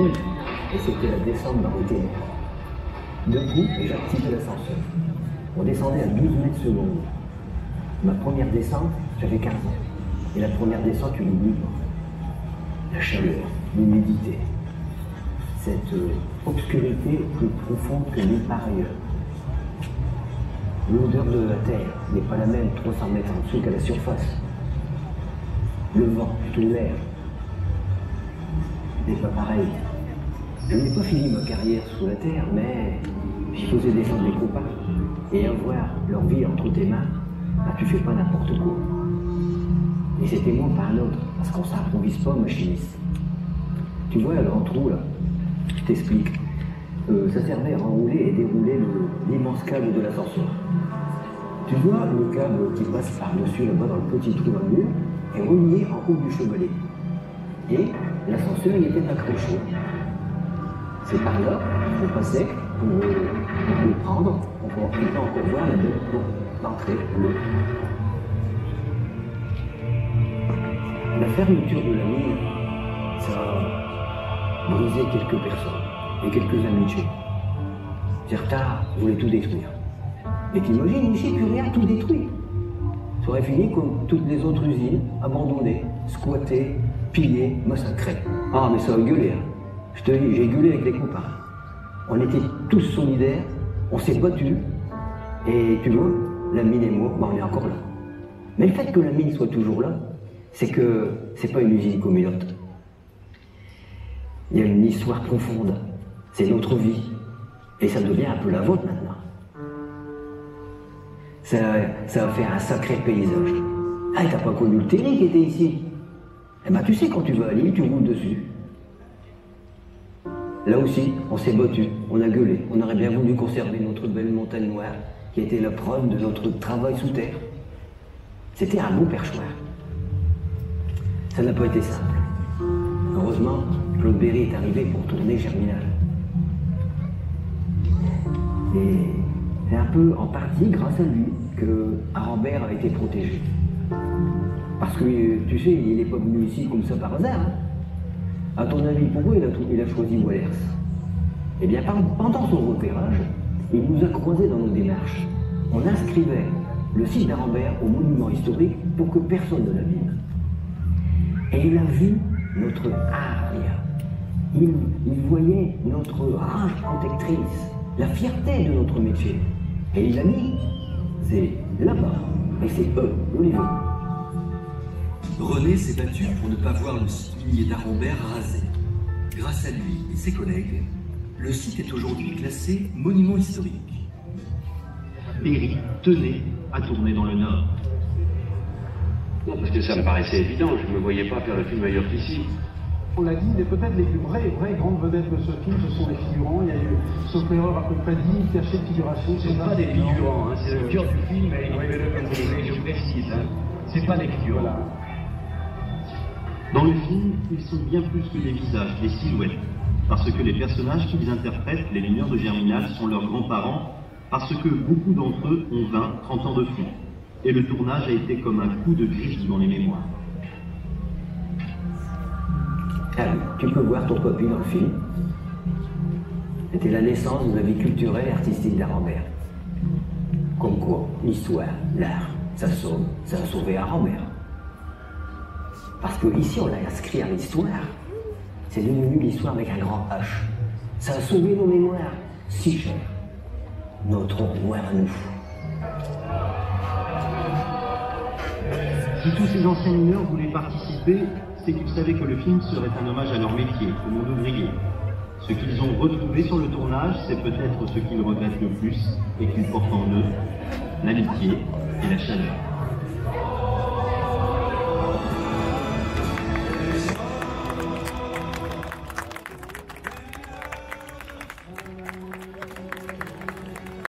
ouf. Et c'était la descente dans les ténèbres. Debout, et j'activais l'ascenseur. On descendait à 12 mètres secondes. Ma première descente, j'avais 15 ans. Et la première descente, tu l'oublies pas. La chaleur, l'humidité, cette obscurité plus profonde que nulle part ailleurs. L'odeur de la terre n'est pas la même 300 mètres en dessous qu'à la surface. Le vent, tout l'air, n'est pas pareil. Je n'ai pas fini ma carrière sous la terre, mais j'y faisais descendre les copains. Et avoir leur vie entre tes mains, bah, tu fais pas n'importe quoi. Et c'était moi pas un autre, parce qu'on s'improvise pas, machiniste. Tu vois, le grand trou, là, je t'explique. Ça servait à enrouler et dérouler l'immense câble de l'ascenseur. Tu vois le câble qui passe par-dessus, là-bas, dans le petit trou dans le mur, est relié en haut du chevalet. Et l'ascenseur, il était accroché. C'est par là qu'on passait pour le prendre. On peut encore voir la belle d'entrée bleue. La fermeture de la mine, ça a brisé quelques personnes et quelques amitiés. Certains voulaient tout détruire. Et t'imagines, ici, plus rien, tout détruit. Ça aurait fini comme toutes les autres usines, abandonnées, squattées, pillées, massacrées. Ah, mais ça a gueulé, hein. Je te dis, j'ai gueulé avec les copains. On était tous solidaires, on s'est battus, et tu vois, la mine et moi, bah, on est encore là. Mais le fait que la mine soit toujours là, c'est que c'est pas une usine comme une autre. Il y a une histoire profonde, c'est notre vie, et ça devient un peu la vôtre maintenant. Ça va faire un sacré paysage. Ah, t'as pas connu le terri qui était ici? Eh ben, tu sais, quand tu vas à Lille, tu roules dessus. Là aussi, on s'est battu, on a gueulé, on aurait bien voulu conserver notre belle montagne noire, qui était la preuve de notre travail sous terre. C'était un beau perchoir. Ça n'a pas été simple. Heureusement, Claude Berry est arrivé pour tourner Germinal. Et c'est un peu en partie grâce à lui que Arambert a été protégé. Parce que, tu sais, il n'est pas venu ici comme ça par hasard. Hein. À ton avis, pourquoi il a choisi Wallers? Eh bien, pendant son repérage, il nous a croisés dans nos démarches. On inscrivait le site d'Arambert au monument historique pour que personne ne l'abîme. Et il a vu notre hargne. Il voyait notre rage protectrice, la fierté de notre métier. Et il a mis, c'est là-bas, et c'est eux, nous les voyons. René s'est battu pour ne pas voir le site minier d'Arambert rasé. Grâce à lui et ses collègues, le site est aujourd'hui classé monument historique. Berry tenait à tourner dans le Nord. Non, parce que ça me paraissait évident, je ne me voyais pas faire le film ailleurs qu'ici. On l'a dit, peut-être les plus vraies grandes vedettes de ce film, ce sont les figurants. Il y a eu, sauf erreur, à peu près 10 cachets de figuration. Ce ne sont pas des figurants, hein, c'est le cœur du film, et comme vous le voyez, je précise, hein, c'est pas des figurants. Voilà. Dans le film, ils sont bien plus que des visages, des silhouettes. Parce que les personnages qu'ils interprètent, les mineurs de Germinal, sont leurs grands-parents, parce que beaucoup d'entre eux ont 20, 30 ans de fond. Et le tournage a été comme un coup de griffe dans les mémoires. Alors, tu peux voir ton papy dans le film. C'était la naissance de la vie culturelle et artistique d'Arambert. Comme quoi, l'histoire, l'art, ça a sauvé Arambert. Parce que ici, on l'a inscrit à l'histoire. C'est devenu l'histoire avec un grand H. Ça a sauvé nos mémoires, si chères. Notre noir à nous. Si tous ces anciens mineurs voulaient participer, c'est qu'ils savaient que le film serait un hommage à leur métier, au monde ouvrier. Ce qu'ils ont retrouvé sur le tournage, c'est peut-être ce qu'ils regrettent le plus et qu'ils portent en eux, l'amitié et la chaleur.